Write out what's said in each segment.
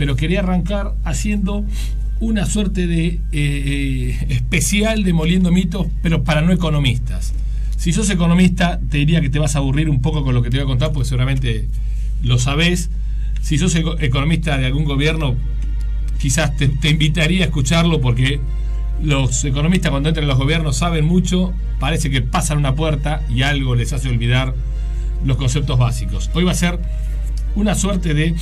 pero quería arrancar haciendo una suerte de especial demoliendo mitos, pero para no economistas. Si sos economista, te diría que te vas a aburrir un poco con lo que te voy a contar, porque seguramente lo sabés. Si sos economista de algún gobierno, quizás te invitaría a escucharlo, porque los economistas cuando entran en los gobiernos saben mucho, parece que pasan una puerta y algo les hace olvidar los conceptos básicos. Hoy va a ser una suerte de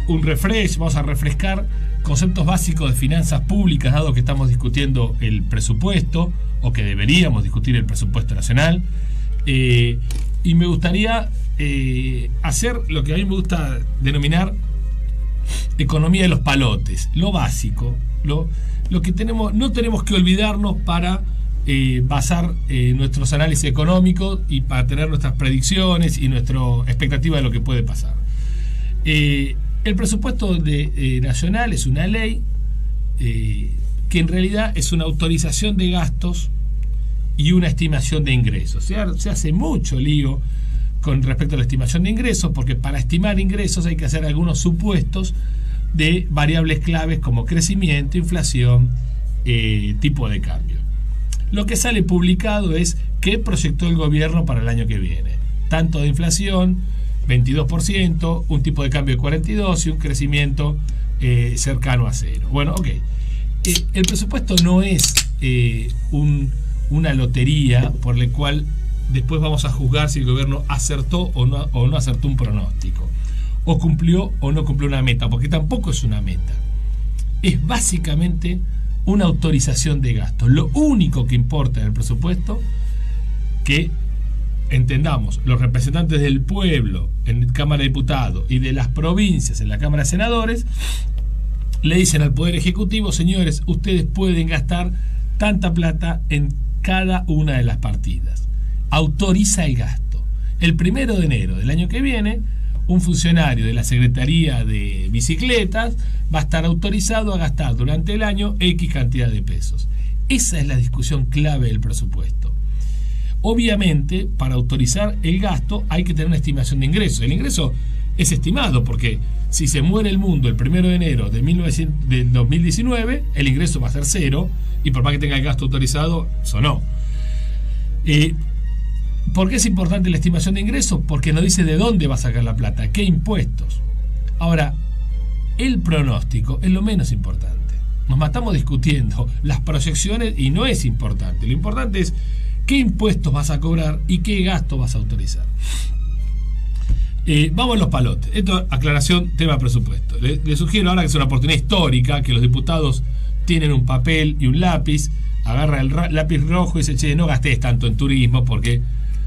un refresh, vamos a refrescar conceptos básicos de finanzas públicas, dado que estamos discutiendo el presupuesto, o que deberíamos discutir el presupuesto nacional, y me gustaría hacer lo que a mí me gusta denominar economía de los palotes, lo básico, lo que no tenemos que olvidarnos para basar nuestros análisis económicos y para tener nuestras predicciones y nuestra expectativa de lo que puede pasar. El presupuesto nacional es una ley que en realidad es una autorización de gastos y una estimación de ingresos. Se hace mucho lío con respecto a la estimación de ingresos, porque para estimar ingresos hay que hacer algunos supuestos de variables claves como crecimiento, inflación, tipo de cambio. Lo que sale publicado es qué proyectó el gobierno para el año que viene. Tanto de inflación, 22%, un tipo de cambio de 42% y un crecimiento cercano a 0. Bueno, ok. El presupuesto no es una lotería por la cual después vamos a juzgar si el gobierno acertó o no acertó un pronóstico, o cumplió o no cumplió una meta, porque tampoco es una meta. Es básicamente una autorización de gastos. Lo único que importa en el presupuesto, que entendamos, los representantes del pueblo en la Cámara de Diputados y de las provincias en la Cámara de Senadores, le dicen al Poder Ejecutivo: señores, ustedes pueden gastar tanta plata en cada una de las partidas. Autoriza el gasto. El 1 de enero del año que viene, un funcionario de la Secretaría de Bicicletas va a estar autorizado a gastar durante el año X cantidad de pesos. Esa es la discusión clave del presupuesto. Obviamente, para autorizar el gasto hay que tener una estimación de ingresos. El ingreso es estimado porque si se muere el mundo el 1 de enero de 2019, el ingreso va a ser 0, y por más que tenga el gasto autorizado, eso no. ¿Por qué es importante la estimación de ingresos? Porque nos dice de dónde va a sacar la plata, qué impuestos. Ahora, el pronóstico es lo menos importante. Nos matamos discutiendo las proyecciones y no es importante. Lo importante es qué impuestos vas a cobrar y qué gasto vas a autorizar. Vamos a los palotes. Esto, aclaración, tema presupuesto. Le sugiero ahora que es una oportunidad histórica, que los diputados tienen un papel y un lápiz, agarra el lápiz rojo y dice: che, no gastés tanto en turismo, porque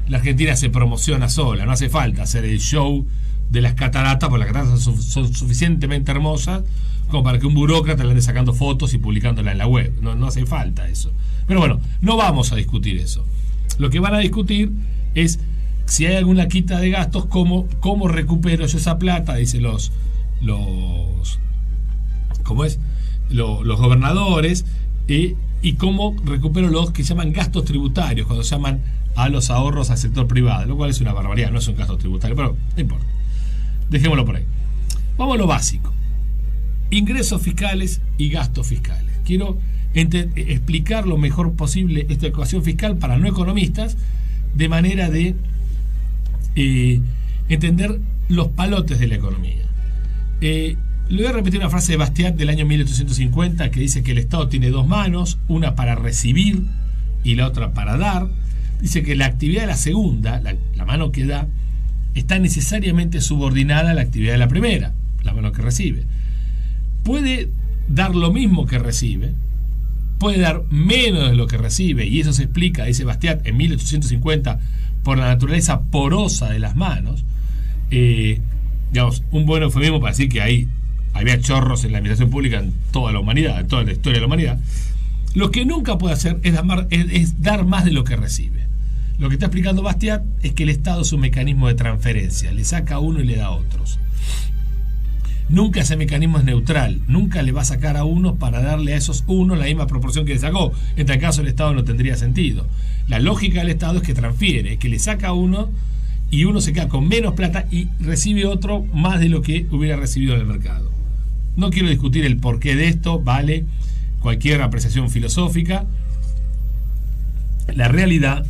la Argentina se promociona sola, no hace falta hacer el show de las cataratas, porque las cataratas son suficientemente hermosas como para que un burócrata le ande sacando fotos y publicándola en la web. No hace falta eso. Pero bueno, no vamos a discutir eso. Lo que van a discutir es si hay alguna quita de gastos, cómo recupero yo esa plata, dicen los gobernadores, y cómo recupero los que se llaman gastos tributarios, cuando llaman a los ahorros al sector privado, lo cual es una barbaridad, no es un gasto tributario, pero no importa. Dejémoslo por ahí. Vamos a lo básico: ingresos fiscales y gastos fiscales. Quiero explicar lo mejor posible esta ecuación fiscal para no economistas, de manera de entender los palotes de la economía. Le voy a repetir una frase de Bastiat del año 1850 que dice que el Estado tiene dos manos, una para recibir y la otra para dar. Dice que la actividad de la segunda, la mano que da, está necesariamente subordinada a la actividad de la primera, la mano que recibe. Puede dar lo mismo que recibe, puede dar menos de lo que recibe, y eso se explica, dice Bastiat en 1850, por la naturaleza porosa de las manos. Digamos, un buen eufemismo para decir que había chorros en la administración pública en toda la humanidad, en toda la historia de la humanidad. Lo que nunca puede hacer es dar más de lo que recibe. Lo que está explicando Bastiat es que el Estado es un mecanismo de transferencia, le saca a uno y le da a otros. Nunca ese mecanismo es neutral, nunca le va a sacar a unos para darle a esos unos la misma proporción que le sacó. En tal caso el Estado no tendría sentido. La lógica del Estado es que transfiere, es que le saca a uno y uno se queda con menos plata y recibe otro más de lo que hubiera recibido en el mercado. No quiero discutir el porqué de esto, vale cualquier apreciación filosófica. La realidad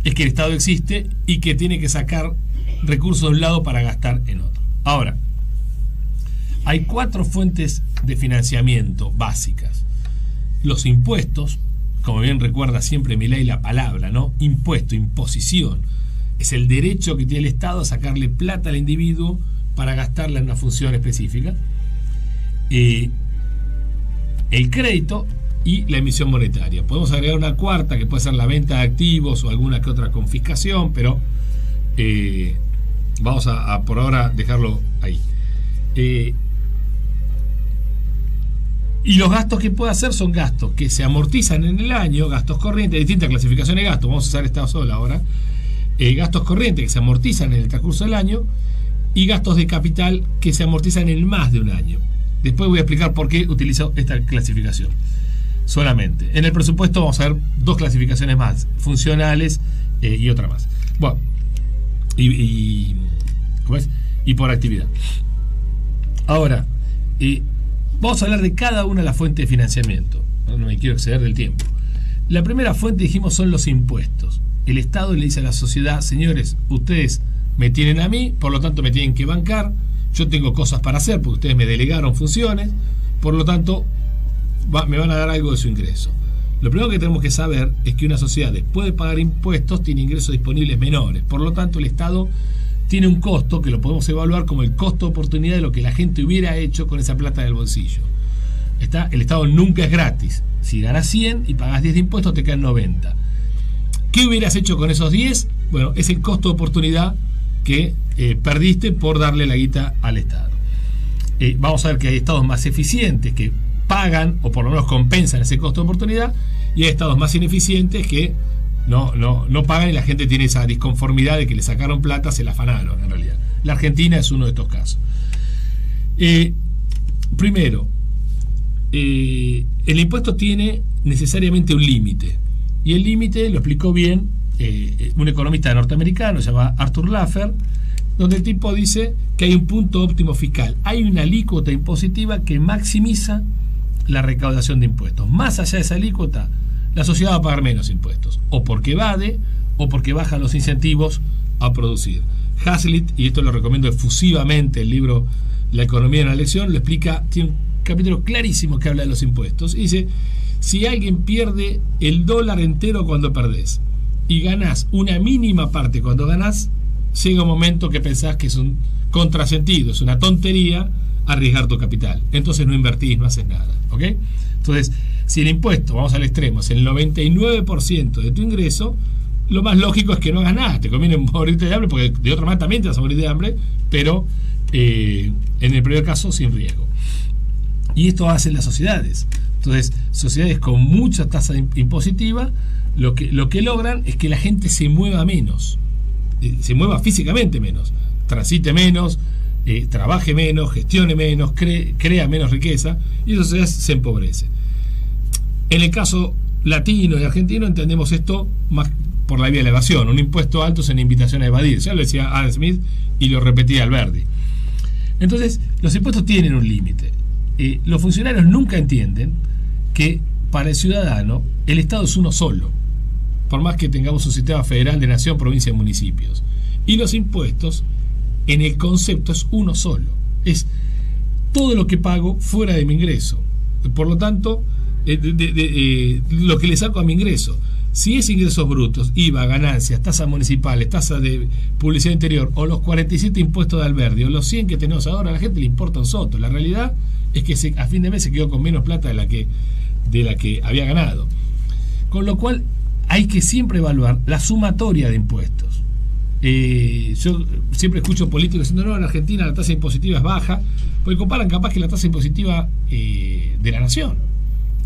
es que el Estado existe y que tiene que sacar recursos de un lado para gastar en otro. Ahora, hay 4 fuentes de financiamiento básicas. Los impuestos, como bien recuerda siempre Milei la palabra, ¿no? Impuesto, imposición. Es el derecho que tiene el Estado a sacarle plata al individuo para gastarla en una función específica. El crédito y la emisión monetaria. Podemos agregar una cuarta que puede ser la venta de activos o alguna que otra confiscación, pero vamos a por ahora dejarlo ahí. Y los gastos que puede hacer son gastos que se amortizan en el año, gastos corrientes, distintas clasificaciones de gastos, vamos a usar esta sola ahora. Gastos corrientes que se amortizan en el transcurso del año y gastos de capital que se amortizan en más de un año. Después voy a explicar por qué utilizo esta clasificación solamente. En el presupuesto vamos a ver 2 clasificaciones más, funcionales y otra más. Bueno, ¿cómo es? Y por actividad. Ahora, vamos a hablar de cada una de las fuentes de financiamiento. No me quiero exceder del tiempo. La primera fuente, dijimos, son los impuestos. El Estado le dice a la sociedad: señores, ustedes me tienen a mí, por lo tanto me tienen que bancar, yo tengo cosas para hacer porque ustedes me delegaron funciones, por lo tanto me van a dar algo de su ingreso. Lo primero que tenemos que saber es que una sociedad, después de pagar impuestos, tiene ingresos disponibles menores, por lo tanto el Estado tiene un costo que lo podemos evaluar como el costo de oportunidad de lo que la gente hubiera hecho con esa plata del bolsillo. El Estado nunca es gratis. Si ganas 100 y pagas 10 de impuestos, te quedan 90. ¿Qué hubieras hecho con esos 10? Bueno, es el costo de oportunidad que perdiste por darle la guita al Estado. Vamos a ver que hay estados más eficientes que pagan o por lo menos compensan ese costo de oportunidad, y hay estados más ineficientes que no pagan y la gente tiene esa disconformidad de que le sacaron plata, se la afanaron en realidad. La Argentina es uno de estos casos. Primero, el impuesto tiene necesariamente un límite. Y el límite lo explicó bien un economista norteamericano, se llama Arthur Laffer, donde el tipo dice que hay un punto óptimo fiscal. Hay una alícuota impositiva que maximiza la recaudación de impuestos. Más allá de esa alícuota, la sociedad va a pagar menos impuestos, o porque evade, o porque baja los incentivos a producir. Hazlitt, y esto lo recomiendo efusivamente, el libro La economía en la lección, lo explica, tiene un capítulo clarísimo que habla de los impuestos, y dice: si alguien pierde el dólar entero cuando perdés y ganás una mínima parte cuando ganás, llega un momento que pensás que es un contrasentido, es una tontería arriesgar tu capital. Entonces no invertís, no haces nada. ¿Ok? Entonces, si el impuesto, vamos al extremo, es el 99% de tu ingreso, lo más lógico es que no hagas nada. Te conviene morirte de hambre, porque de otra manera también te vas a morir de hambre, pero en el primer caso sin riesgo. Y esto hacen las sociedades. Entonces, sociedades con mucha tasa impositiva, lo que logran es que la gente se mueva menos, se mueva físicamente menos, transite menos, trabaje menos, gestione menos, crea menos riqueza, y esas sociedades se empobrecen. En el caso latino y argentino entendemos esto más por la vía de la evasión. Un impuesto alto es una invitación a evadir. Ya lo decía Adam Smith y lo repetía Alberti. Entonces, los impuestos tienen un límite. Los funcionarios nunca entienden que para el ciudadano el Estado es uno solo, por más que tengamos un sistema federal de nación, provincia y municipios. Y los impuestos, en el concepto, es uno solo. Es todo lo que pago fuera de mi ingreso. Por lo tanto, lo que le saco a mi ingreso. Si es ingresos brutos, IVA, ganancias, tasas municipales, tasas de publicidad interior, o los 47 impuestos de Alberdi, o los 100 que tenemos ahora, a la gente le importa un soto. La realidad es que a fin de mes se quedó con menos plata de la que había ganado. Con lo cual hay que siempre evaluar la sumatoria de impuestos. Yo siempre escucho políticos diciendo: no, en Argentina la tasa impositiva es baja, porque comparan capaz que la tasa impositiva de la nación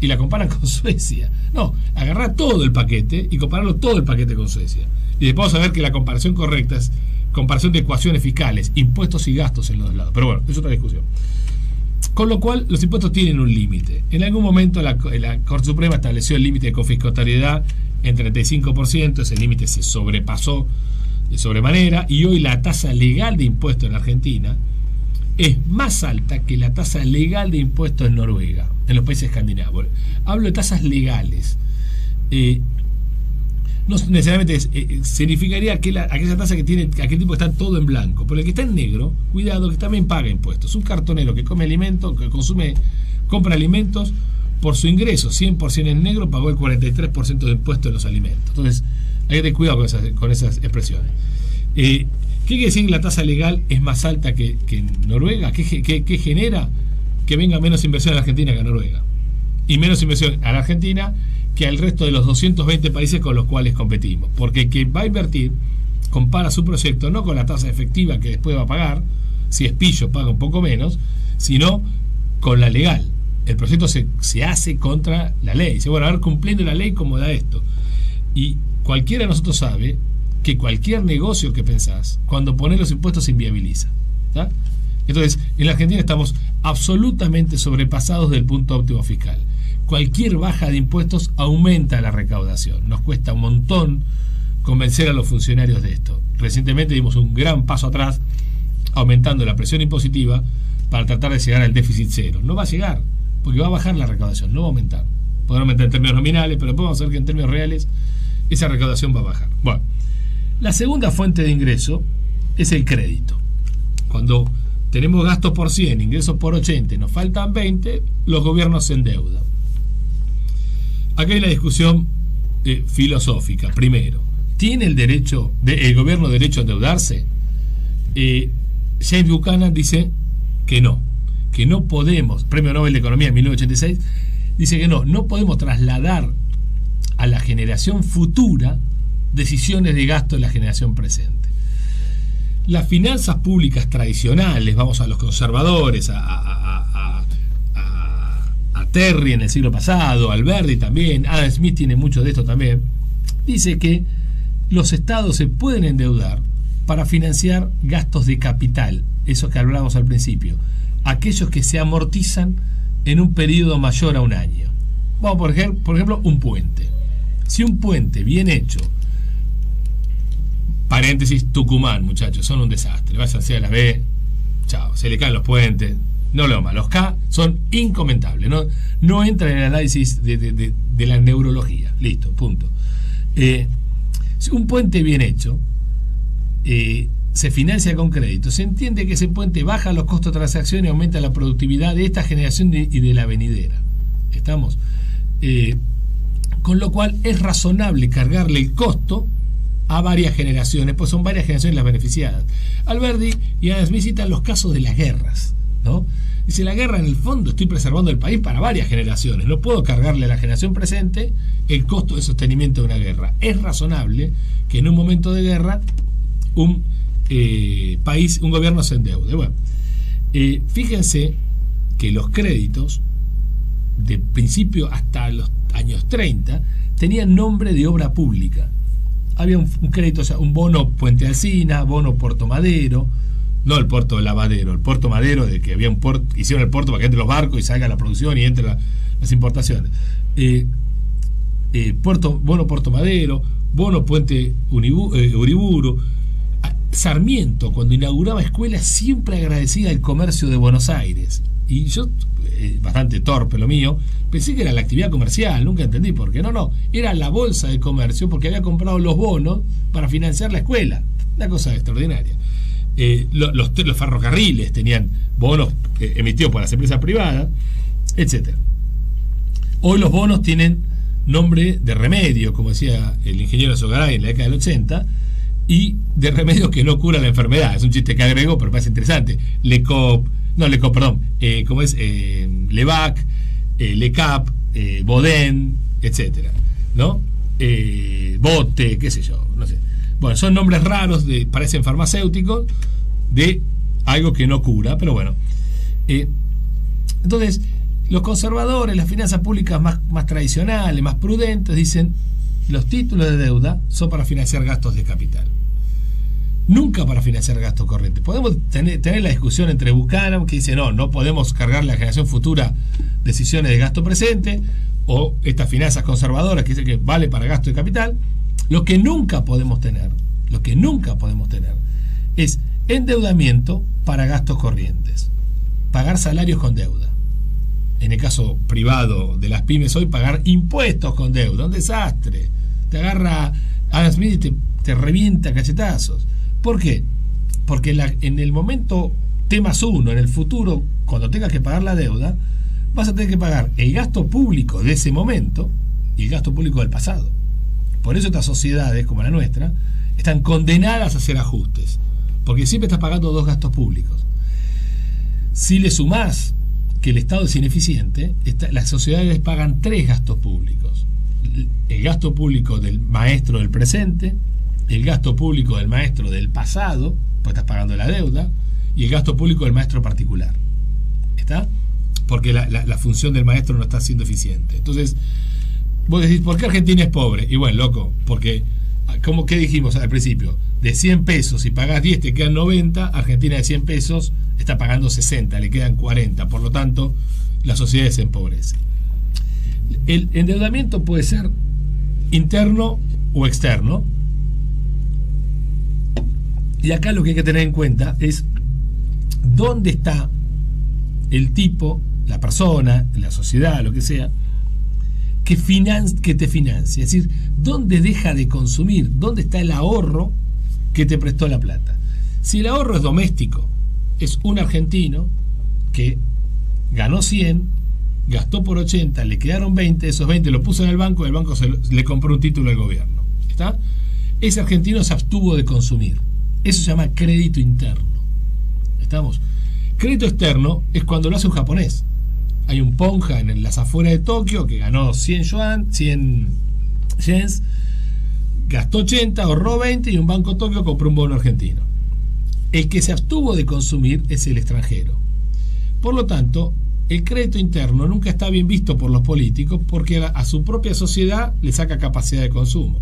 y la comparan con Suecia. No, agarrar todo el paquete y compararlo todo el paquete con Suecia. Y después vamos a ver que la comparación correcta es comparación de ecuaciones fiscales, impuestos y gastos en los dos lados. Pero bueno, es otra discusión. Con lo cual, los impuestos tienen un límite. En algún momento la Corte Suprema estableció el límite de confiscatoriedad en 35%, ese límite se sobrepasó de sobremanera, y hoy la tasa legal de impuestos en Argentina es más alta que la tasa legal de impuestos en Noruega, en los países escandinavos. Hablo de tasas legales. No necesariamente significaría aquella tasa que tiene aquel tipo que está todo en blanco, pero el que está en negro, cuidado, que también paga impuestos. Un cartonero que come alimentos, que compra alimentos, por su ingreso 100% en negro pagó el 43% de impuestos en los alimentos. Entonces hay que tener cuidado con esas expresiones. ¿Qué quiere decir que la tasa legal es más alta que en Noruega? ¿Qué genera? Que venga menos inversión a la Argentina que a Noruega, y menos inversión a la Argentina que al resto de los 220 países con los cuales competimos, porque el que va a invertir compara su proyecto no con la tasa efectiva que después va a pagar, si es pillo paga un poco menos, sino con la legal. El proyecto se hace contra la ley. Dice, bueno, a ver, cumpliendo la ley, ¿cómo da esto? Y cualquiera de nosotros sabe que cualquier negocio que pensás, cuando pones los impuestos se inviabiliza, ¿tá? Entonces, en la Argentina estamos absolutamente sobrepasados del punto óptimo fiscal. Cualquier baja de impuestos aumenta la recaudación. Nos cuesta un montón convencer a los funcionarios de esto. Recientemente dimos un gran paso atrás, aumentando la presión impositiva para tratar de llegar al déficit cero. No va a llegar, porque va a bajar la recaudación, no va a aumentar. Podrá aumentar en términos nominales, pero después vamos a ver que en términos reales esa recaudación va a bajar. Bueno, la segunda fuente de ingreso es el crédito. Cuando tenemos gastos por 100, ingresos por 80, nos faltan 20, los gobiernos se endeudan. Acá hay la discusión filosófica. Primero, ¿tiene el gobierno derecho a endeudarse? James Buchanan dice que no podemos, Premio Nobel de Economía en 1986, dice que no podemos trasladar a la generación futura decisiones de gasto de la generación presente. Las finanzas públicas tradicionales, vamos a los conservadores, a Terry en el siglo pasado, Alberti también, Adam Smith tiene mucho de esto también, dice que los estados se pueden endeudar para financiar gastos de capital, esos que hablábamos al principio, aquellos que se amortizan en un periodo mayor a un año. Vamos por ejemplo, un puente. Si un puente bien hecho, paréntesis, Tucumán, muchachos, son un desastre, vayan hacia la B, chao, se le caen los puentes, no lo más, los K son incomentables, no entran en el análisis de la neurología, listo, punto. Un puente bien hecho se financia con crédito, se entiende que ese puente baja los costos de transacción y aumenta la productividad de esta generación y de la venidera. ¿Estamos? Con lo cual es razonable cargarle el costo a varias generaciones, pues son varias generaciones las beneficiadas. Alberti y Adam Smith citan los casos de las guerras, ¿no? Dice, la guerra en el fondo estoy preservando el país para varias generaciones, no puedo cargarle a la generación presente el costo de sostenimiento de una guerra. Es razonable que en un momento de guerra un gobierno se endeude. Bueno, fíjense que los créditos de principio hasta los años 30 tenían nombre de obra pública. Había un crédito, o sea, un bono Puente Alsina, bono Puerto Madero, no el puerto de Lavadero, el Puerto Madero, de que había un puerto, hicieron el puerto para que entren los barcos y salga la producción y entren las importaciones. Bono Puerto Madero, bono Puente Uriburu. Sarmiento, cuando inauguraba escuelas, siempre agradecía el comercio de Buenos Aires. Y yo, bastante torpe lo mío, pensé que era la actividad comercial, nunca entendí por qué. No, era la bolsa de comercio, porque había comprado los bonos para financiar la escuela. Una cosa extraordinaria. Los ferrocarriles tenían bonos emitidos por las empresas privadas, etc. Hoy los bonos tienen nombre de remedio, como decía el ingeniero Sogaray en la década del 80, y de remedio que no cura la enfermedad. Es un chiste que agregó, pero parece interesante. Levac, Lecap, Boden, etcétera, ¿no? Bote, qué sé yo, no sé. Bueno, son nombres raros, parecen farmacéuticos, de algo que no cura, pero bueno. Entonces, los conservadores, las finanzas públicas más tradicionales, más prudentes, dicen, los títulos de deuda son para financiar gastos de capital, nunca para financiar gastos corrientes. Podemos tener la discusión entre Buchanan, que dice no podemos cargarle a la generación futura decisiones de gasto presente, o estas finanzas conservadoras que dicen que vale para gasto de capital. Lo que nunca podemos tener es Endeudamiento para gastos corrientes. Pagar salarios con deuda. En el caso privado de las pymes hoy, pagar impuestos con deuda. Un desastre. Te agarra Adam Smith y te revienta cachetazos. ¿Por qué? Porque en el momento T+1, en el futuro, cuando tengas que pagar la deuda, vas a tener que pagar el gasto público de ese momento y el gasto público del pasado. Por eso estas sociedades, como la nuestra, están condenadas a hacer ajustes, porque siempre estás pagando dos gastos públicos. Si le sumás que el Estado es ineficiente, las sociedades pagan tres gastos públicos. El gasto público del maestro del presente, el gasto público del maestro del pasado, pues estás pagando la deuda, y el gasto público del maestro particular. ¿Está? Porque la función del maestro no está siendo eficiente. Entonces, vos decís, ¿por qué Argentina es pobre? Y bueno, loco, porque, ¿qué dijimos al principio? De 100 pesos, si pagás 10 te quedan 90, Argentina de 100 pesos está pagando 60, le quedan 40, por lo tanto, la sociedad se empobrece. El endeudamiento puede ser interno o externo, y acá lo que hay que tener en cuenta es dónde está el tipo, la persona, la sociedad, lo que sea, que te financia. Es decir, dónde deja de consumir, dónde está el ahorro que te prestó la plata. Si el ahorro es doméstico, es un argentino que ganó 100, gastó por 80, le quedaron 20, esos 20 lo puso en el banco le compró un título al gobierno. ¿Está? Ese argentino se abstuvo de consumir. Eso se llama crédito interno. ¿Estamos? Crédito externo es cuando lo hace un japonés. Hay un ponja en las afueras de Tokio que ganó 100 yens, gastó 80, ahorró 20 y un banco Tokio compró un bono argentino. El que se abstuvo de consumir es el extranjero. Por lo tanto, el crédito interno nunca está bien visto por los políticos porque a su propia sociedad le saca capacidad de consumo.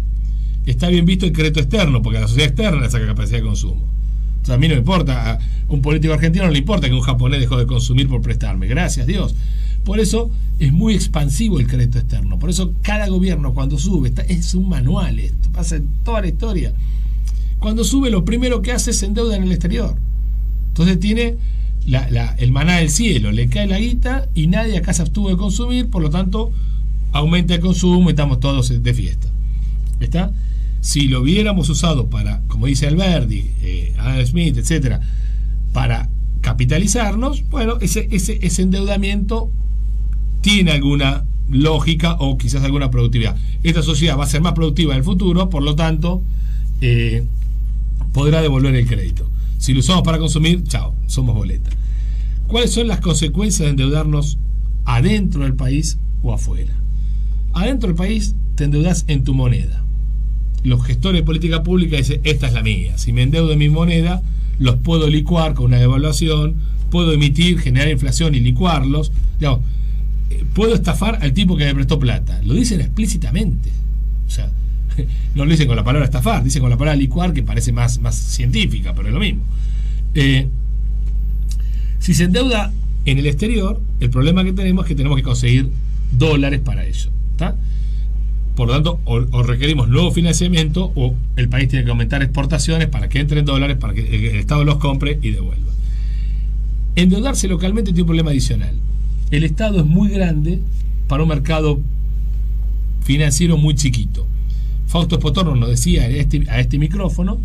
Está bien visto el crédito externo porque a la sociedad externa le saca capacidad de consumo. O sea, a mí no me importa, a un político argentino no le importa que un japonés dejó de consumir por prestarme, gracias Dios. Por eso es muy expansivo el crédito externo. Por eso cada gobierno cuando sube, es un manual, esto pasa en toda la historia. Cuando sube lo primero que hace es endeuda en el exterior. Entonces tiene el maná del cielo, le cae la guita y nadie acá se abstuvo de consumir, por lo tanto aumenta el consumo y estamos todos de fiesta. ¿Está? Si lo hubiéramos usado para, como dice Alberdi, Adam Smith, etcétera, para capitalizarnos, bueno, ese endeudamiento tiene alguna lógica o quizás alguna productividad. Esta sociedad va a ser más productiva en el futuro, por lo tanto, podrá devolver el crédito. Si lo usamos para consumir, chao, somos boleta. ¿Cuáles son las consecuencias de endeudarnos adentro del país o afuera? Adentro del país te endeudas en tu moneda. Los gestores de política pública dicen, esta es la mía. Si me endeudo en mi moneda, los puedo licuar con una devaluación, puedo emitir, generar inflación y licuarlos. Digamos, puedo estafar al tipo que me prestó plata. Lo dicen explícitamente. O sea, no lo dicen con la palabra estafar, dicen con la palabra licuar, que parece más científica, pero es lo mismo. Si se endeuda en el exterior, el problema que tenemos es que tenemos que conseguir dólares para ello. ¿Está? Por lo tanto, o requerimos nuevo financiamiento o el país tiene que aumentar exportaciones para que entren dólares, para que el Estado los compre y devuelva. Endeudarse localmente tiene un problema adicional. El Estado es muy grande para un mercado financiero muy chiquito. Fausto Spotorno nos decía a este micrófono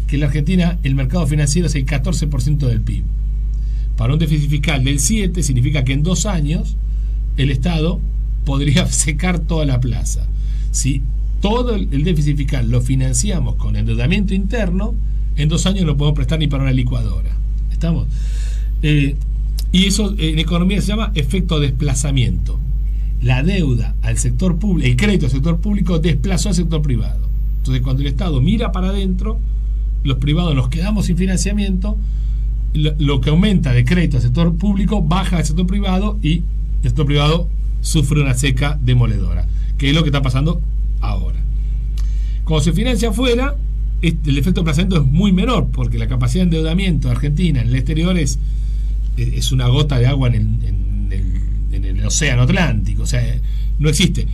que en la Argentina el mercado financiero es el 14% del PIB. Para un déficit fiscal del 7 significa que en 2 años el Estado podría secar toda la plaza. Si todo el déficit fiscal lo financiamos con endeudamiento interno, en 2 años no podemos prestar ni para una licuadora. ¿Estamos? Y eso en economía se llama efecto desplazamiento. La deuda al sector público, el crédito al sector público desplazó al sector privado. Entonces, cuando el Estado mira para adentro, los privados nos quedamos sin financiamiento, lo que aumenta de crédito al sector público baja al sector privado y el sector privado sufre una seca demoledora, que es lo que está pasando ahora. Cuando se financia afuera, el efecto de desplazamiento es muy menor, porque la capacidad de endeudamiento de Argentina en el exterior es una gota de agua en el océano Atlántico, o sea, no existe.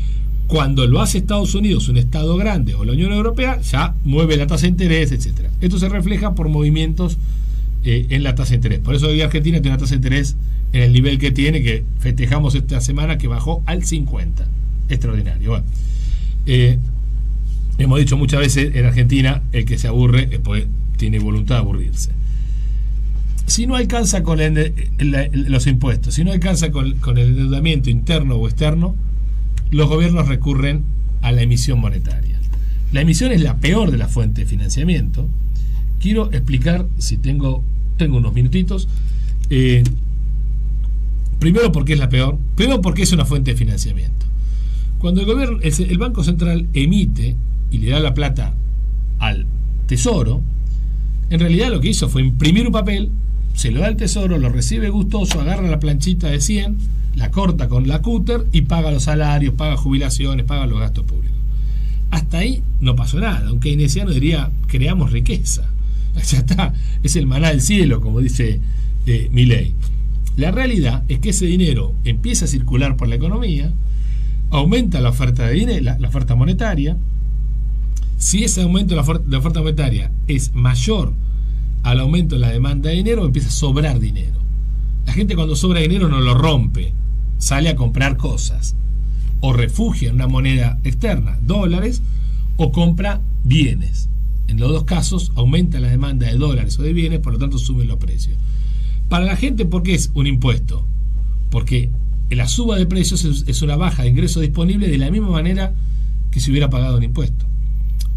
Cuando lo hace Estados Unidos, un Estado grande, o la Unión Europea, ya mueve la tasa de interés, etcétera. Esto se refleja por movimientos en la tasa de interés. Por eso hoy Argentina tiene una tasa de interés en el nivel que tiene, que festejamos esta semana, que bajó al 50. Extraordinario. Bueno, hemos dicho muchas veces en Argentina, el que se aburre es porque tiene voluntad de aburrirse. Si no alcanza con los impuestos, si no alcanza con el endeudamiento interno o externo, los gobiernos recurren a la emisión monetaria. La emisión es la peor de las fuentes de financiamiento. Quiero explicar, si tengo unos minutitos, primero porque es la peor, primero porque es una fuente de financiamiento. Cuando el Banco Central emite y le da la plata al Tesoro, en realidad lo que hizo fue imprimir un papel, se lo da al Tesoro, lo recibe gustoso, agarra la planchita de 100, la corta con la cúter y paga los salarios, paga jubilaciones, paga los gastos públicos. Hasta ahí no pasó nada. Un keynesiano diría, creamos riqueza. Ya está, es el maná del cielo, como dice Milei. La realidad es que ese dinero empieza a circular por la economía, aumenta la oferta de dinero, la oferta monetaria. Si ese aumento de la oferta monetaria es mayor al aumento de la demanda de dinero, empieza a sobrar dinero. La gente, cuando sobra dinero, no lo rompe, sale a comprar cosas, o refugia en una moneda externa, dólares, o compra bienes. En los dos casos aumenta la demanda de dólares o de bienes, por lo tanto suben los precios. Para la gente, ¿por qué es un impuesto? Porque la suba de precios es una baja de ingreso disponible, de la misma manera que si hubiera pagado un impuesto.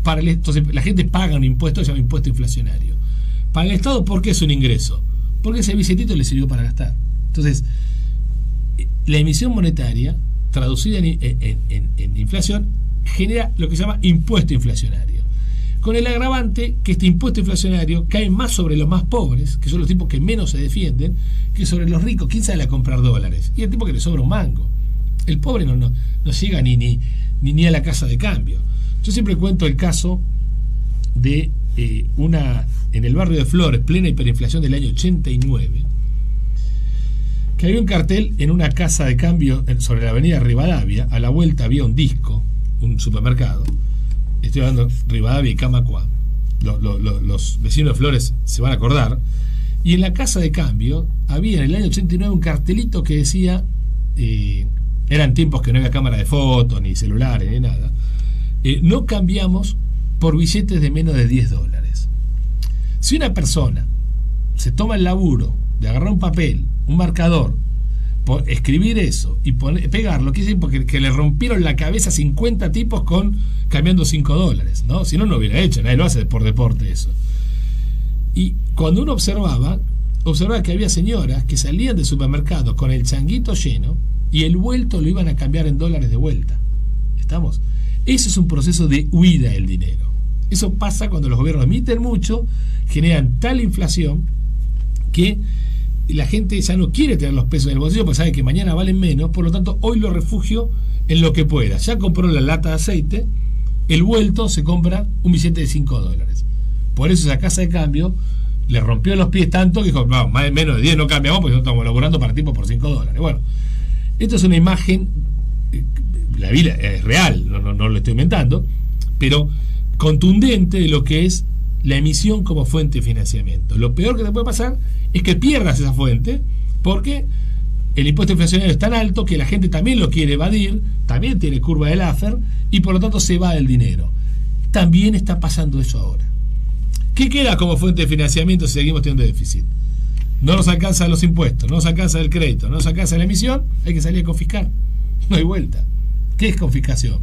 Entonces la gente paga un impuesto, se llama impuesto inflacionario. Para el Estado, ¿por qué es un ingreso? Porque ese billetito le sirvió para gastar. Entonces, la emisión monetaria, traducida en inflación, genera lo que se llama impuesto inflacionario. Con el agravante que este impuesto inflacionario cae más sobre los más pobres, que son los tipos que menos se defienden, que sobre los ricos. ¿Quién sale a comprar dólares? Y el tipo que le sobra un mango. El pobre no llega ni a la casa de cambio. Yo siempre cuento el caso de en el barrio de Flores, plena hiperinflación del año 89, que había un cartel en una casa de cambio sobre la avenida Rivadavia. A la vuelta había un disco, un supermercado. Estoy hablando de Rivadavia y Camacuá. Los vecinos de Flores se van a acordar. Y en la casa de cambio había en el año 89 un cartelito que decía, eran tiempos que no había cámara de fotos, ni celulares, ni nada, no cambiamos por billetes de menos de $10. Si una persona se toma el laburo de agarrar un papel, un marcador, escribir eso y pegarlo, quiere decir porque que le rompieron la cabeza 50 tipos cambiando $5, ¿no? Si no, no hubiera hecho, nadie lo hace por deporte eso. Y cuando uno observaba que había señoras que salían del supermercado con el changuito lleno y el vuelto lo iban a cambiar en dólares de vuelta. ¿Estamos? Eso es un proceso de huida del dinero. Eso pasa cuando los gobiernos emiten mucho, generan tal inflación que la gente ya no quiere tener los pesos en el bolsillo porque sabe que mañana valen menos, por lo tanto hoy lo refugio en lo que pueda. Ya compró la lata de aceite, el vuelto se compra un billete de $5. Por eso esa casa de cambio le rompió los pies tanto que dijo, no, menos de 10 no cambiamos porque no estamos laburando para tipos por $5. Bueno, esto es una imagen, la vida es real, no lo estoy inventando, pero contundente de lo que es la emisión como fuente de financiamiento. Lo peor que te puede pasar es que pierdas esa fuente, porque el impuesto inflacionario es tan alto que la gente también lo quiere evadir, también tiene curva de Laffer, y por lo tanto se va el dinero. También está pasando eso ahora. ¿Qué queda como fuente de financiamiento si seguimos teniendo déficit? No nos alcanzan los impuestos, no nos alcanza el crédito, no nos alcanza la emisión, hay que salir a confiscar. No hay vuelta. ¿Qué es confiscación?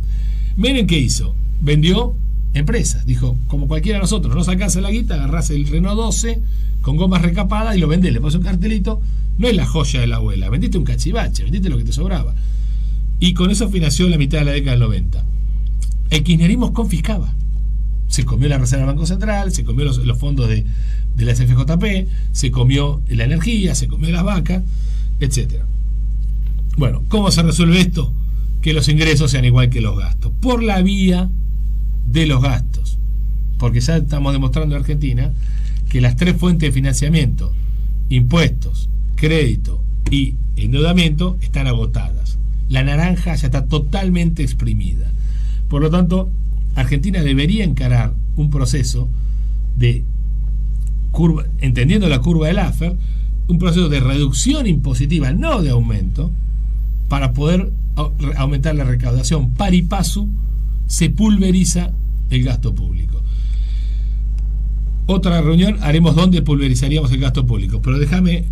Miren qué hizo. Vendió empresas. Dijo, como cualquiera de nosotros, no nos alcanza la guita, agarrás el Renault 12 con gomas recapadas y lo vendés, le pones un cartelito. No es la joya de la abuela, vendiste un cachivache, vendiste lo que te sobraba. Y con eso financió la mitad de la década del 90. El kirchnerismo confiscaba. Se comió la reserva del Banco Central, se comió los fondos de la CFJP, se comió la energía, se comió las vacas, etc. Bueno, ¿cómo se resuelve esto? Que los ingresos sean igual que los gastos. Por la vía de los gastos. Porque ya estamos demostrando en Argentina que las tres fuentes de financiamiento, impuestos, crédito y endeudamiento, están agotadas. La naranja ya está totalmente exprimida. Por lo tanto, Argentina debería encarar un proceso de curva, entendiendo la curva de Laffer, un proceso de reducción impositiva, no de aumento, para poder aumentar la recaudación. Pari passu se pulveriza el gasto público. Otra reunión haremos donde pulverizaríamos el gasto público, pero déjame